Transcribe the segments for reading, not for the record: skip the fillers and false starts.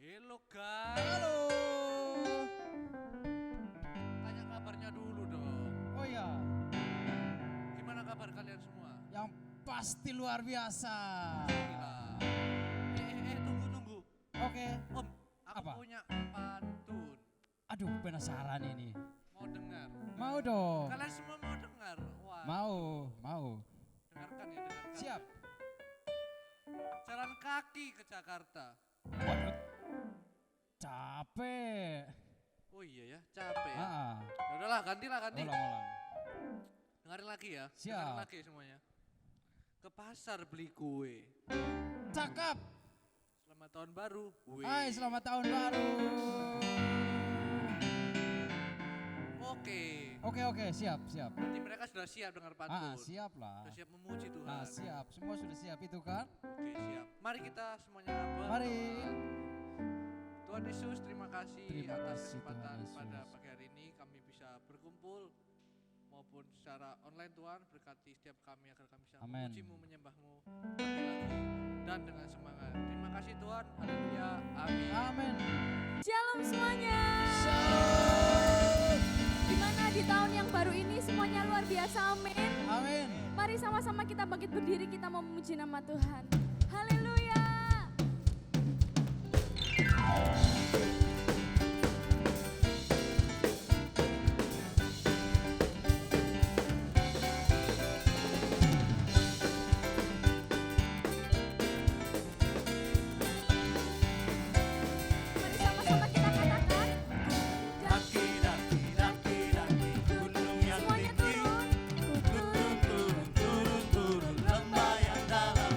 Hello guys. Halo. Tanya kabarnya dulu dong. Oh ya, Gimana kabar kalian semua? yang pasti luar biasa. Gila. Tunggu. Oke. Om, aku Apa? punya pantun. Aduh, penasaran ini. Mau dengar? Mau dong. Kalian semua mau dengar? Wah. Mau. Dengarkan ya, dengarkan. Siap. Jalan kaki ke Jakarta. Waduh. Capek. Oh iya ya, capek ya. Ah, Ya udahlah, ganti. ulang. Dengarin lagi ya. Siap. Dengarin lagi semuanya. Ke pasar beli kue. Cakep. Selamat tahun baru. Weh. Hai, selamat tahun baru. Oke. Siap. Berarti mereka sudah siap dengar pantun. Siap lah. Sudah siap memuji Tuhan. Siap. Semua sudah siap itu kan? Oke, siap. Mari kita semuanya berdoa. Mari. Tuhan Yesus, terima kasih Terima atas kasih, kesempatan Tuhan Yesus. pada pagi hari ini kami bisa berkumpul maupun secara online Tuhan, berkati setiap kami agar kami bisa Amen. memuji-Mu, menyembah-Mu lagi dan dengan semangat. Terima kasih Tuhan. Haleluya. Amin. Amin. Shalom semuanya. Shalom. Dimana di tahun yang baru ini semuanya luar biasa, amin. Amin. Mari sama-sama kita bangkit berdiri, kita mau memuji nama Tuhan. Haleluya. Mari sama-sama kita katakan. Daki, gunung yang Semuanya tinggi, turun. turun, lembah yang dalam.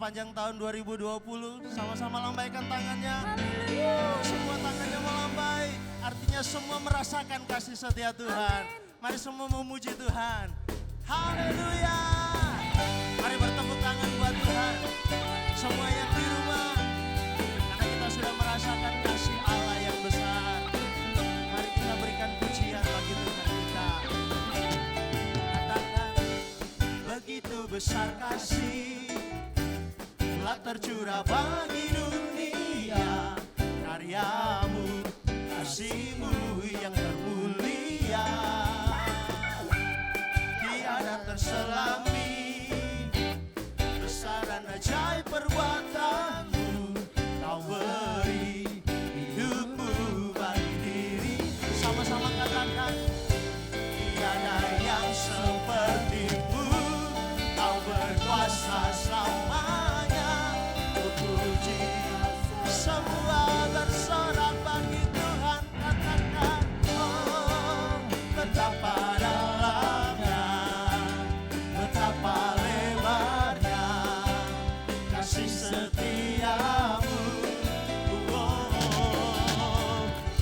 sepanjang tahun 2020. Sama-sama lambaikan tangannya. Haleluya. Semua tangannya melambai. Artinya semua merasakan kasih setia Tuhan. Mari semua memuji Tuhan. Haleluya. Mari bertepuk tangan buat Tuhan. Semua yang di rumah. Karena kita sudah merasakan kasih Allah yang besar. Mari kita berikan pujian bagi Tuhan kita. Katakan, begitu besar kasih telah tercurah bagi dunia. Karyamu, kasihmu yang termulia, tiada terselami. Besar dan ajaib perbuatanmu, kau beri hidupmu bagi diri. Sama-sama katakan, tiada yang sepertimu. Kau berkuasa selamanya. Puji semua bersorak bagi Tuhan. Katakan, oh betapa dalamnya, betapa lebarnya kasih setiamu. Oh,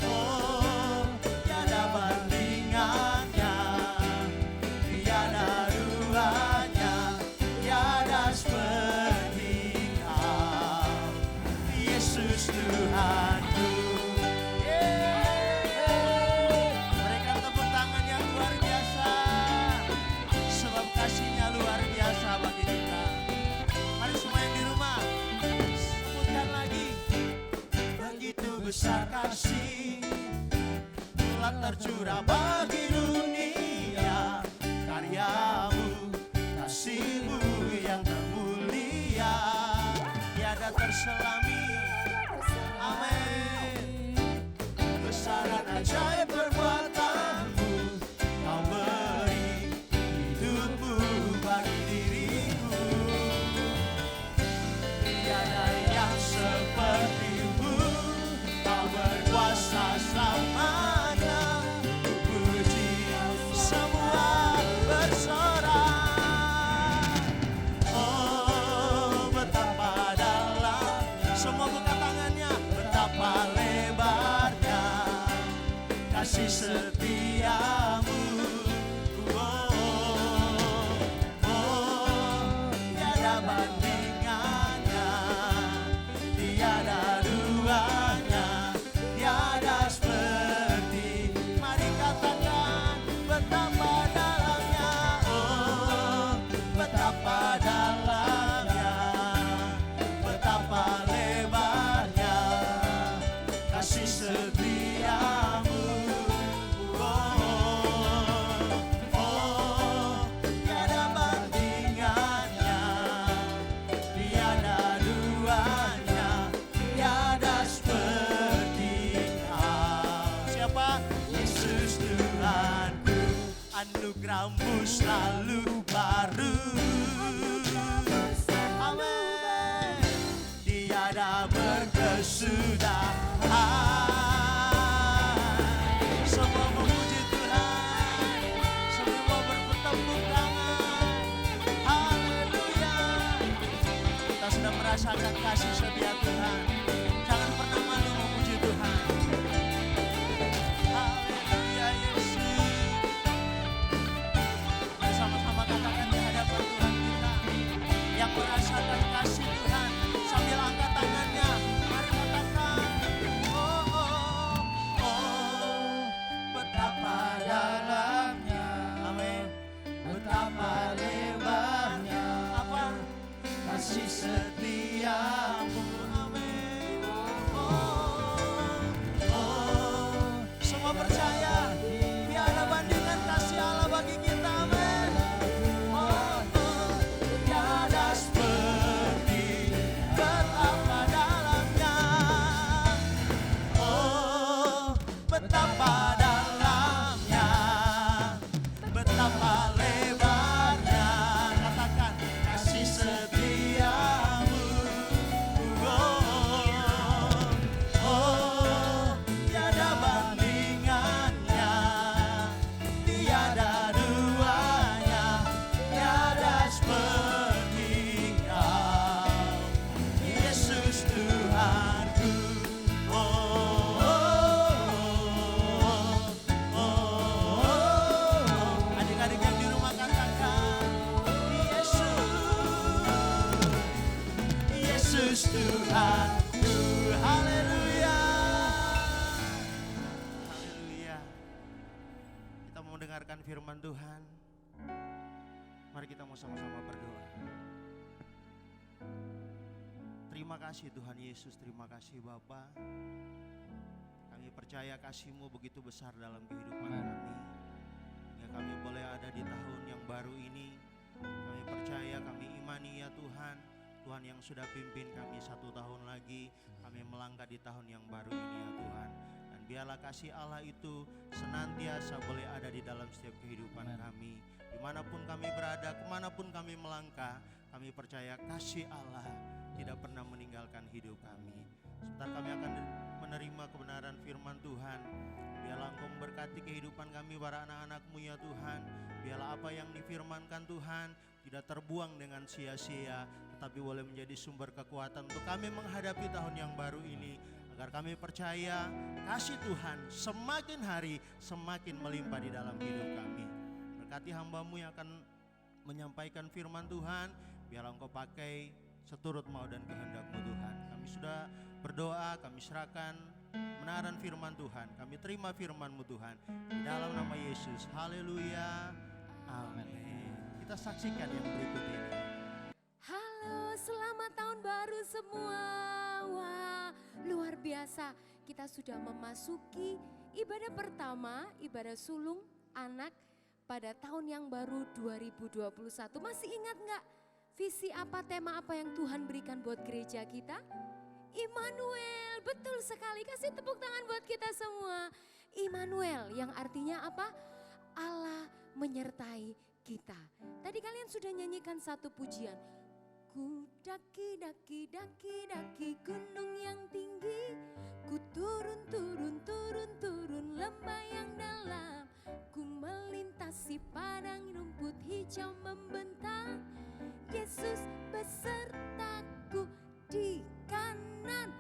oh, tiada bandingannya, tiada duanya, tiada seperti Kau, Yesus Tuhanku. Berikan tepuk tangan yang luar biasa, sebab kasihnya luar biasa bagi kita. Mari semua yang di rumah, sebutkan lagi. Begitu besar kasih telah tercurah bagi dunia. Karyamu, kasihmu yang termulia, tiada terselami. Amin. Besar dan ajaib perbuatanmu, kau beri hidupmu bagi diriku. Tiada yang sepertimu, kau berkuasa selamanya. Puji semua bersorak. Oh betapa dalam, semua buka tangannya. Betapa lebarnya kasih setiamu. Oh, oh, tiada bandingannya, tiada duanya, tiada seperti. Mari katakan, betapa dalamnya. Oh, betapa dalamnya, betapa lebarnya kasih setiamu. Oh, oh, tiada bandingannya, tiada duanya, tiada seperti Kau. Siapa? Yesus Tuhanku, anugerahmu selalu baru. Amin. Tiada berkesudahan. Semua memuji Tuhan, semua bertepuk tangan. Haleluya. Kita sudah merasakan kasih setia Tuhan. Jangan pernah malu memuji Tuhan. Haleluya Yesus. Mari sama-sama katakan di hadapan Tuhan kita yang merasakan kasih Tuhan sambil angkat tangannya. Mari katakan, oh, oh, oh, betapa dalamnya, amin, betapa lebarnya, apa, kasih setiamu, amin. Oh, oh, semua percaya, tiada bandingan kasih Allah bagi kita, amin. Oh, oh, tiada seperti Tuhanku. Haleluya. Haleluya. Kita mau mendengarkan firman Tuhan. Mari kita mau sama-sama berdoa. Terima kasih Tuhan Yesus, terima kasih Bapa. Kami percaya kasih-Mu begitu besar dalam kehidupan kami. Ya, kami boleh ada di tahun yang baru ini. Kami percaya, kami imani ya Tuhan. Tuhan yang sudah pimpin kami 1 tahun lagi, kami melangkah di tahun yang baru ini ya Tuhan. Dan biarlah kasih Allah itu senantiasa boleh ada di dalam setiap kehidupan kami. Dimanapun kami berada, kemanapun kami melangkah, kami percaya kasih Allah tidak pernah meninggalkan hidup kami. Sebentar kami akan menerima kebenaran firman Tuhan. Biarlah Engkau memberkati kehidupan kami para anak-anak-Mu ya Tuhan. Biarlah apa yang difirmankan Tuhan tidak terbuang dengan sia-sia, tetapi boleh menjadi sumber kekuatan untuk kami menghadapi tahun yang baru ini. Agar kami percaya kasih Tuhan semakin hari semakin melimpah di dalam hidup kami. Berkati hamba-Mu yang akan menyampaikan firman Tuhan, biarlah Engkau pakai seturut mau dan kehendak-Mu Tuhan. Kami sudah berdoa, kami serahkan kebenaran firman Tuhan. Kami terima firman-Mu Tuhan. Di dalam nama Yesus, haleluya, amin. Kita saksikan yang berikut ini. Halo, selamat tahun baru semua. Wah, luar biasa. Kita sudah memasuki ibadah pertama, ibadah sulung anak pada tahun yang baru 2021. Masih ingat nggak visi apa, tema apa yang Tuhan berikan buat gereja kita? Immanuel, betul sekali. Kasih tepuk tangan buat kita semua. Immanuel yang artinya apa? Allah menyertai kita. Tadi kalian sudah nyanyikan satu pujian. Ku daki daki daki daki gunung yang tinggi, ku turun turun turun turun lembah yang dalam, ku melintasi padang rumput hijau membentang. Yesus besertaku di kanan.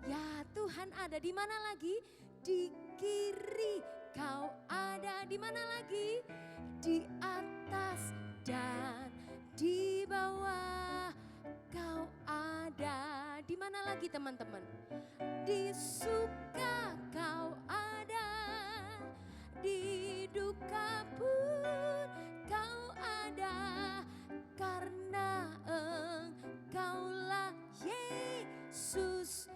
Ya Tuhan ada di mana lagi? Di kiri. Kau ada di mana lagi? Di atas dan di bawah. Kau ada di mana lagi teman-teman? Di suka kau ada, di duka pun kau ada, karena Engkaulah Yesusku.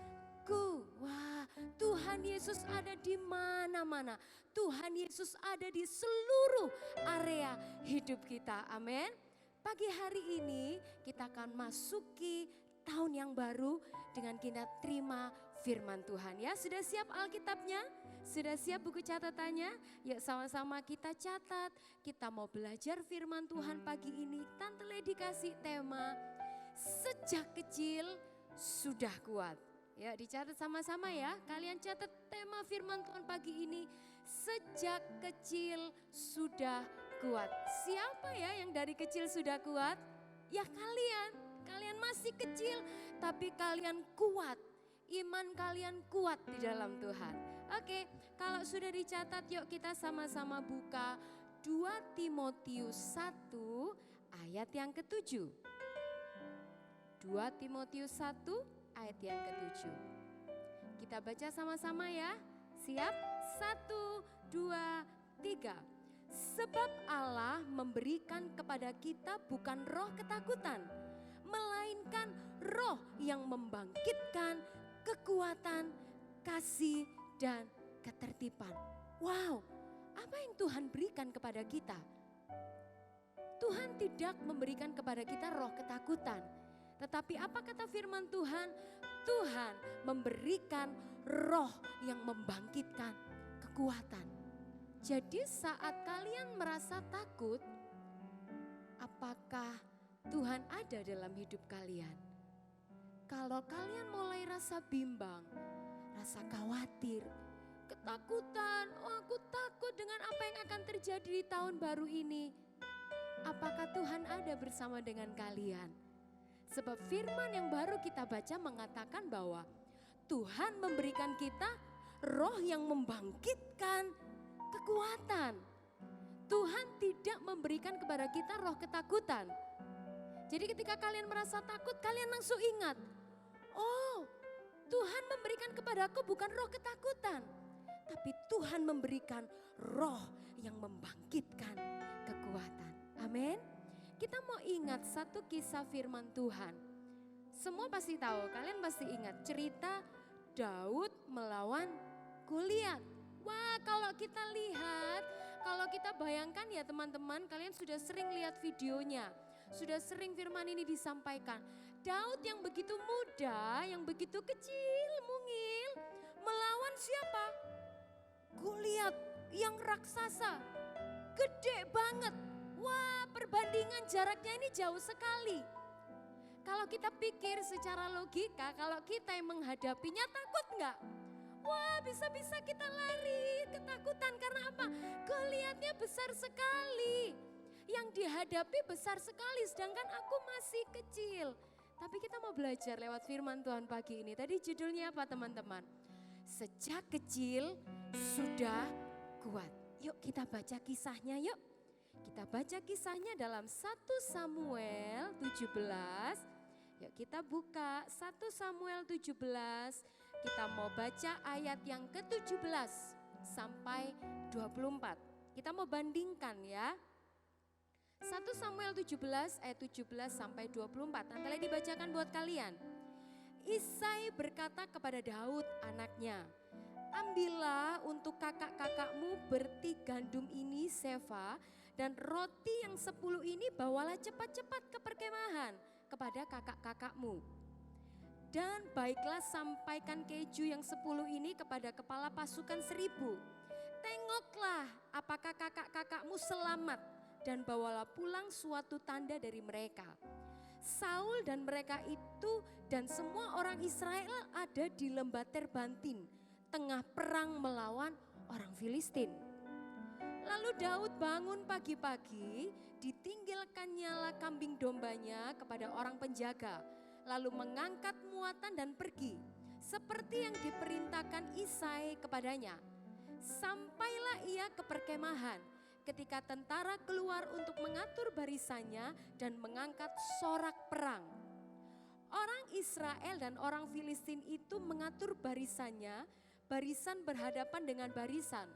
Wah, Tuhan Yesus ada di mana-mana. Tuhan Yesus ada di seluruh area hidup kita. Amin. Pagi hari ini kita akan masuki tahun yang baru dengan kita terima firman Tuhan ya. Sudah siap Alkitabnya? Sudah siap buku catatannya? Yuk sama-sama kita catat. Kita mau belajar firman Tuhan pagi ini. Tante Lady kasih tema sejak kecil sudah kuat. Ya dicatat sama-sama ya. Kalian catat tema firman Tuhan pagi ini. Sejak kecil sudah kuat. Siapa ya yang dari kecil sudah kuat? Ya kalian. Kalian masih kecil tapi kalian kuat. Iman kalian kuat di dalam Tuhan. Oke, kalau sudah dicatat yuk kita sama-sama buka 2 Timotius 1 ayat yang ke-7. 2 Timotius 1 ayat yang ke-7. Kita baca sama-sama ya. Siap? 1, 2, 3. Sebab Allah memberikan kepada kita bukan roh ketakutan, melainkan roh yang membangkitkan kekuatan, kasih, dan ketertiban. Wow, apa yang Tuhan berikan kepada kita? Tuhan tidak memberikan kepada kita roh ketakutan. Tetapi apa kata firman Tuhan? Tuhan memberikan roh yang membangkitkan kekuatan. Jadi saat kalian merasa takut, apakah Tuhan ada dalam hidup kalian? Kalau kalian mulai rasa bimbang, rasa khawatir, ketakutan, oh aku takut dengan apa yang akan terjadi di tahun baru ini. Apakah Tuhan ada bersama dengan kalian? Sebab firman yang baru kita baca mengatakan bahwa Tuhan memberikan kita roh yang membangkitkan kekuatan. Tuhan tidak memberikan kepada kita roh ketakutan. Jadi ketika kalian merasa takut, kalian langsung ingat, oh Tuhan memberikan kepadaku bukan roh ketakutan, tapi Tuhan memberikan roh yang membangkitkan kekuatan. Amin. Kita mau ingat satu kisah firman Tuhan. Semua pasti tahu, kalian pasti ingat cerita Daud melawan Goliat. Wah, kalau kita lihat, kalau kita bayangkan ya teman-teman, kalian sudah sering lihat videonya. Sudah sering firman ini disampaikan. Daud yang begitu muda, yang begitu kecil, mungil, melawan siapa? Goliat yang raksasa, gede banget. Wah, perbandingan jaraknya ini jauh sekali. Kalau kita pikir secara logika, kalau kita yang menghadapinya takut nggak? Wah, bisa-bisa kita lari, ketakutan karena apa? Goliatnya besar sekali. Yang dihadapi besar sekali, sedangkan aku masih kecil. Tapi kita mau belajar lewat firman Tuhan pagi ini. Tadi judulnya apa teman-teman? Sejak kecil sudah kuat. Yuk kita baca kisahnya yuk. Kita baca kisahnya dalam 1 Samuel 17. Yuk kita buka 1 Samuel 17. Kita mau baca ayat yang ke-17 sampai 24. Kita mau bandingkan ya. 1 Samuel 17 ayat 17 sampai 24. Nanti dibacakan buat kalian. Isai berkata kepada Daud anaknya, ambillah untuk kakak-kakakmu berti gandum ini sefa, dan roti yang 10 ini bawalah cepat-cepat ke perkemahan kepada kakak-kakakmu. Dan baiklah sampaikan keju yang 10 ini kepada kepala pasukan 1000. Tengoklah apakah kakak-kakakmu selamat, dan bawalah pulang suatu tanda dari mereka. Saul dan mereka itu dan semua orang Israel ada di lembah Terbantin, tengah perang melawan orang Filistin. Lalu Daud bangun pagi-pagi, ditinggalkannyalah kambing dombanya kepada orang penjaga, lalu mengangkat muatan dan pergi, seperti yang diperintahkan Isai kepadanya. Sampailah ia ke perkemahan, ketika tentara keluar untuk mengatur barisannya dan mengangkat sorak perang. Orang Israel dan orang Filistin itu mengatur barisannya, barisan berhadapan dengan barisan.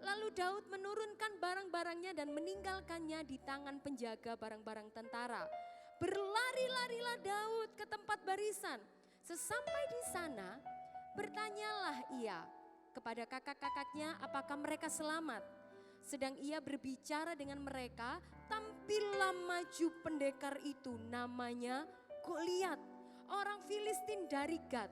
Lalu Daud menurunkan barang-barangnya dan meninggalkannya di tangan penjaga barang-barang tentara. Berlari-larilah Daud ke tempat barisan. Sesampai di sana, bertanyalah ia kepada kakak-kakaknya apakah mereka selamat. Sedang ia berbicara dengan mereka, tampillah maju pendekar itu, namanya Goliat, orang Filistin dari Gat.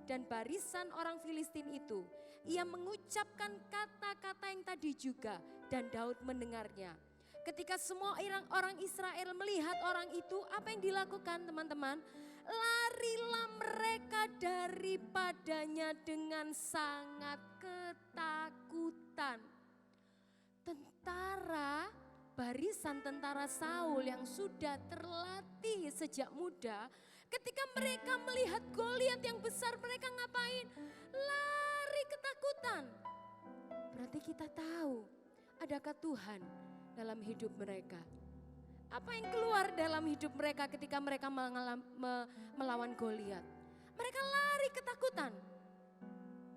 Dan barisan orang Filistin itu, ia mengucapkan kata-kata yang tadi juga, dan Daud mendengarnya. Ketika semua orang Israel melihat orang itu, apa yang dilakukan teman-teman? Larilah mereka daripadanya dengan sangat ketakutan. Tentara, barisan tentara Saul yang sudah terlatih sejak muda, ketika mereka melihat Goliat yang besar, mereka ngapain? Lari ketakutan. Berarti kita tahu, adakah Tuhan dalam hidup mereka? Apa yang keluar dalam hidup mereka ketika mereka melawan Goliat? Mereka lari ketakutan.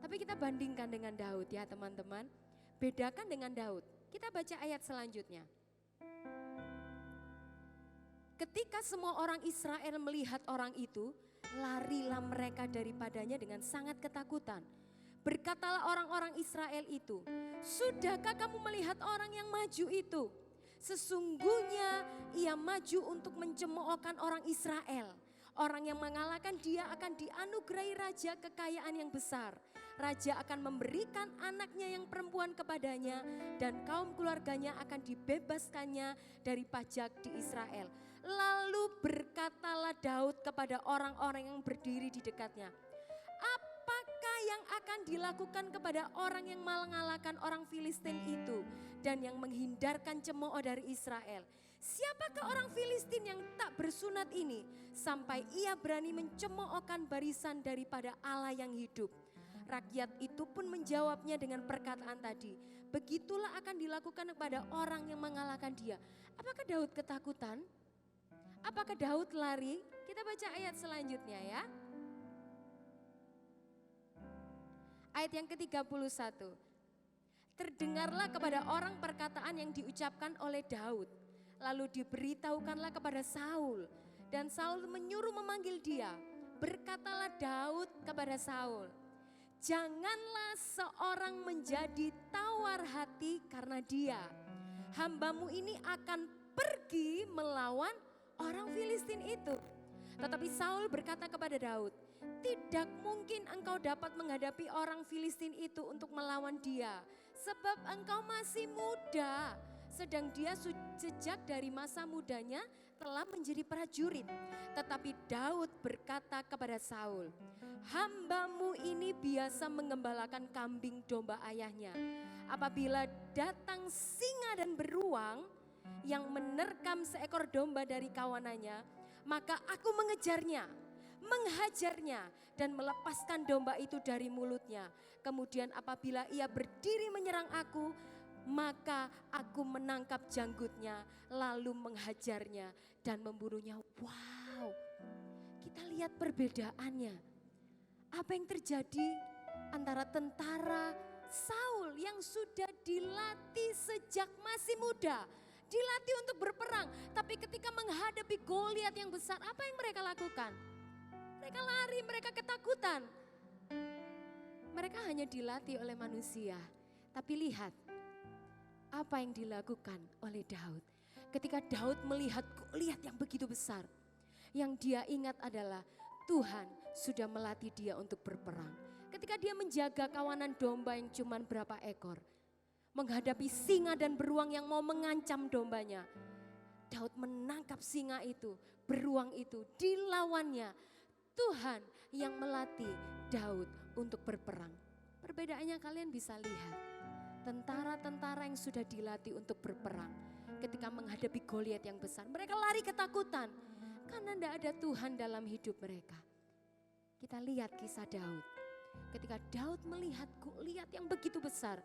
Tapi kita bandingkan dengan Daud ya teman-teman. Bedakan dengan Daud. Kita baca ayat selanjutnya. Ketika semua orang Israel melihat orang itu, larilah mereka daripadanya dengan sangat ketakutan. Berkatalah orang-orang Israel itu, sudahkah kamu melihat orang yang maju itu? Sesungguhnya ia maju untuk mencemoohkan orang Israel. Orang yang mengalahkan dia akan dianugerahi raja kekayaan yang besar. Raja akan memberikan anaknya yang perempuan kepadanya, dan kaum keluarganya akan dibebaskannya dari pajak di Israel. Lalu berkatalah Daud kepada orang-orang yang berdiri di dekatnya, apakah yang akan dilakukan kepada orang yang mengalahkan orang Filistin itu dan yang menghindarkan cemooh dari Israel? Siapakah orang Filistin yang tak bersunat ini sampai ia berani mencemoohkan barisan daripada Allah yang hidup? Rakyat itu pun menjawabnya dengan perkataan tadi, begitulah akan dilakukan kepada orang yang mengalahkan dia. Apakah Daud ketakutan? Apakah Daud lari? Kita baca ayat selanjutnya ya. ayat yang ke-31. Terdengarlah kepada orang perkataan yang diucapkan oleh Daud. Lalu diberitahukanlah kepada Saul. Dan Saul menyuruh memanggil dia. Berkatalah Daud kepada Saul, janganlah seorang menjadi tawar hati karena dia. Hambamu ini akan pergi melawan orang Filistin itu. Tetapi Saul berkata kepada Daud, tidak mungkin engkau dapat menghadapi orang Filistin itu untuk melawan dia. Sebab engkau masih muda, sedang dia sejak dari masa mudanya telah menjadi prajurit. Tetapi Daud berkata kepada Saul, hambamu ini biasa mengembalakan kambing domba ayahnya. Apabila datang singa dan beruang yang menerkam seekor domba dari kawanannya, maka aku mengejarnya, menghajarnya dan melepaskan domba itu dari mulutnya. Kemudian apabila ia berdiri menyerang aku, maka aku menangkap janggutnya lalu menghajarnya dan membunuhnya. Wow, kita lihat perbedaannya. Apa yang terjadi antara tentara Saul yang sudah dilatih sejak masih muda, dilatih untuk berperang, tapi ketika menghadapi Goliat yang besar, apa yang mereka lakukan? Mereka lari, mereka ketakutan. Mereka hanya dilatih oleh manusia. Tapi lihat apa yang dilakukan oleh Daud. Ketika Daud melihat Goliat yang begitu besar, yang dia ingat adalah Tuhan sudah melatih dia untuk berperang. Ketika dia menjaga kawanan domba yang cuma berapa ekor, menghadapi singa dan beruang yang mau mengancam dombanya, Daud menangkap singa itu, beruang itu, dilawannya. Tuhan yang melatih Daud untuk berperang. Perbedaannya kalian bisa lihat. Tentara-tentara yang sudah dilatih untuk berperang, ketika menghadapi Goliat yang besar, mereka lari ketakutan karena tidak ada Tuhan dalam hidup mereka. Kita lihat kisah Daud. Ketika Daud melihat Goliat yang begitu besar,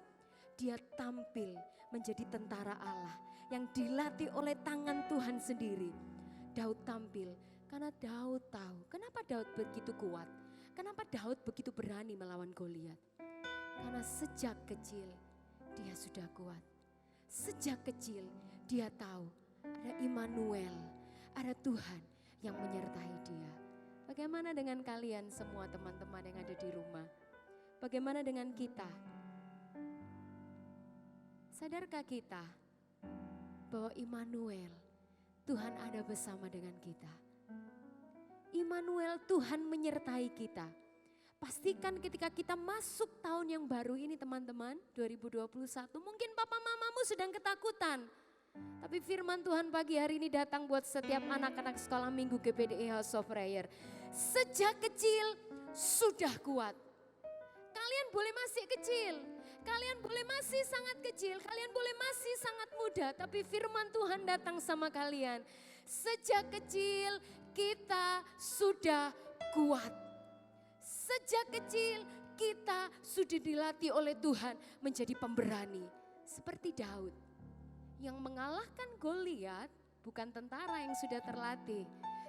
dia tampil menjadi tentara Allah yang dilatih oleh tangan Tuhan sendiri. Daud tampil karena Daud tahu kenapa Daud begitu kuat, kenapa Daud begitu berani melawan Goliat. Karena sejak kecil dia sudah kuat. Sejak kecil dia tahu ada Immanuel, ada Tuhan yang menyertai dia. Bagaimana dengan kalian semua teman-teman yang ada di rumah? Bagaimana dengan kita? Sadarkah kita bahwa Immanuel, Tuhan ada bersama dengan kita? Immanuel, Tuhan menyertai kita. Pastikan ketika kita masuk tahun yang baru ini teman-teman, 2021, mungkin papa mamamu sedang ketakutan. Tapi firman Tuhan pagi hari ini datang buat setiap anak-anak sekolah minggu GPDI House of Prayer. Sejak kecil sudah kuat. Kalian boleh masih kecil, kalian boleh masih sangat kecil, kalian boleh masih sangat muda, tapi firman Tuhan datang sama kalian. Sejak kecil kita sudah kuat. Sejak kecil kita sudah dilatih oleh Tuhan menjadi pemberani. Seperti Daud yang mengalahkan Goliat, bukan tentara yang sudah terlatih.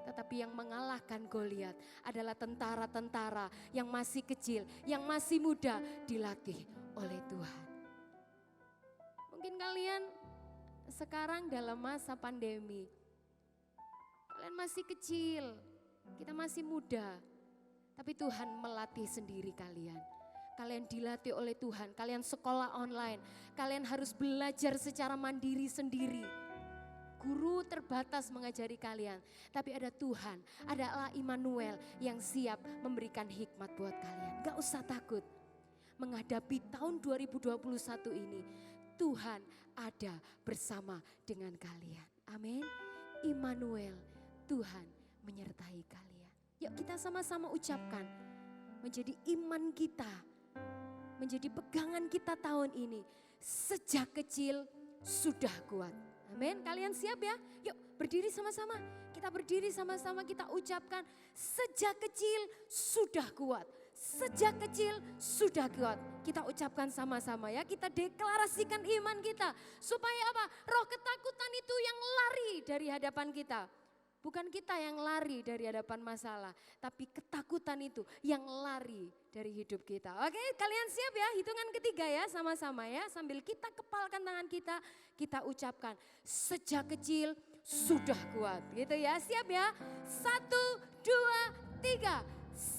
Tetapi yang mengalahkan Goliat adalah tentara-tentara yang masih kecil, yang masih muda dilatih oleh Tuhan. Mungkin kalian sekarang dalam masa pandemi, kalian masih kecil, kita masih muda. Tapi Tuhan melatih sendiri kalian. Kalian dilatih oleh Tuhan, kalian sekolah online, kalian harus belajar secara mandiri sendiri. Guru terbatas mengajari kalian, tapi ada Tuhan, ada Allah Immanuel yang siap memberikan hikmat buat kalian. Gak usah takut menghadapi tahun 2021 ini. Tuhan ada bersama dengan kalian. Amin. Immanuel, Tuhan menyertai kalian. Yuk kita sama-sama ucapkan, menjadi iman kita, menjadi pegangan kita tahun ini. Sejak kecil sudah kuat. Amin, kalian siap ya? Yuk berdiri sama-sama, kita berdiri sama-sama, kita ucapkan sejak kecil sudah kuat. Sejak kecil sudah kuat. Kita ucapkan sama-sama ya, kita deklarasikan iman kita. Supaya apa? Roh ketakutan itu yang lari dari hadapan kita. Bukan kita yang lari dari hadapan masalah, tapi ketakutan itu yang lari dari hidup kita. Oke, kalian siap ya? Hitungan ketiga ya, sama-sama ya. Sambil kita kepalkan tangan kita ucapkan, sejak kecil sudah kuat. Gitu ya, siap ya? 1, 2, 3.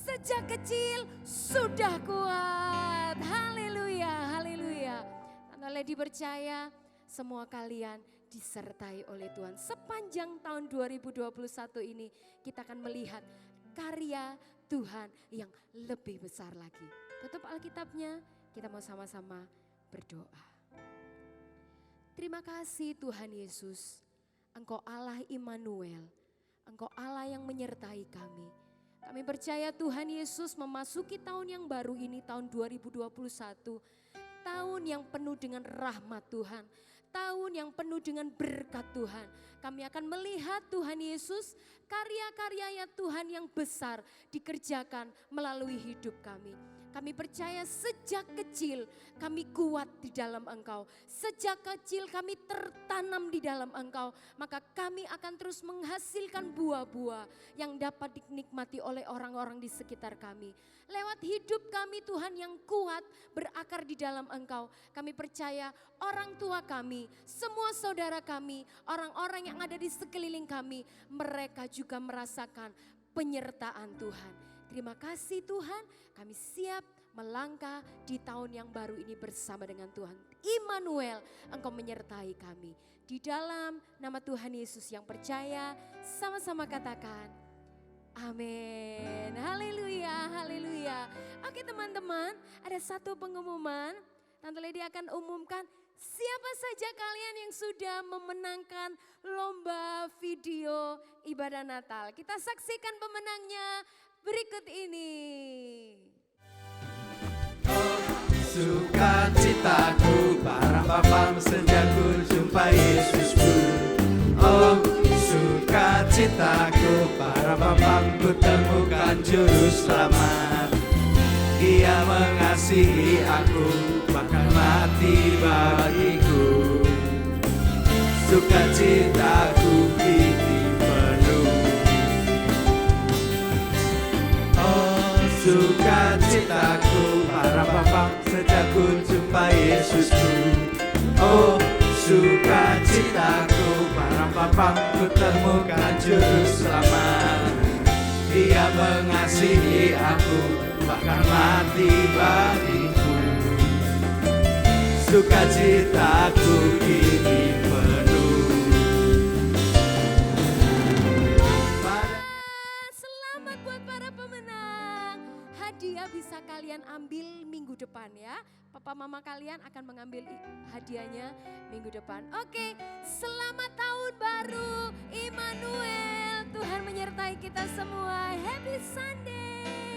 Sejak kecil sudah kuat. Haleluya, haleluya. Tante Lady percaya semua kalian disertai oleh Tuhan. Sepanjang tahun 2021 ini kita akan melihat karya Tuhan yang lebih besar lagi. Tutup Alkitabnya, kita mau sama-sama berdoa. Terima kasih Tuhan Yesus, Engkau Allah Immanuel, Engkau Allah yang menyertai kami. Kami percaya Tuhan Yesus memasuki tahun yang baru ini, tahun 2021. Tahun yang penuh dengan rahmat Tuhan. Tahun yang penuh dengan berkat Tuhan. Kami akan melihat Tuhan Yesus, karya-karyanya Tuhan yang besar dikerjakan melalui hidup kami. Kami percaya sejak kecil kami kuat di dalam Engkau. Sejak kecil kami tertanam di dalam Engkau. Maka kami akan terus menghasilkan buah-buah yang dapat dinikmati oleh orang-orang di sekitar kami. Lewat hidup kami Tuhan yang kuat berakar di dalam Engkau. Kami percaya orang tua kami, semua saudara kami, orang-orang yang ada di sekeliling kami, mereka juga merasakan penyertaan Tuhan. Terima kasih Tuhan, kami siap melangkah di tahun yang baru ini bersama dengan Tuhan. Immanuel, Engkau menyertai kami. Di dalam nama Tuhan Yesus yang percaya, sama-sama katakan, amin. Haleluya, haleluya. Oke teman-teman, ada satu pengumuman. Tante Lady akan umumkan siapa saja kalian yang sudah memenangkan lomba video ibadah Natal. Kita saksikan pemenangnya berikut ini. Sukacitaku para papam sejak ku jumpa Yesusku. Oh, sukacitaku para papam ku temukan juru selamat. Dia mengasihi aku, bahkan mati bagiku. Sukacitaku kini penuh. Oh, sukacitaku para papam sejak ku jumpa Yesusku. Oh, sukacitaku para papam ku temukan juru selamat. Dia mengasihi aku, bahkan mati bagiku. Sukacitaku kini penuh. Selamat buat para pemenang. Hadiah bisa kalian ambil minggu depan ya. Papa mama kalian akan mengambil hadiahnya minggu depan. Oke, selamat tahun baru Immanuel. Tuhan menyertai kita semua. Happy Sunday.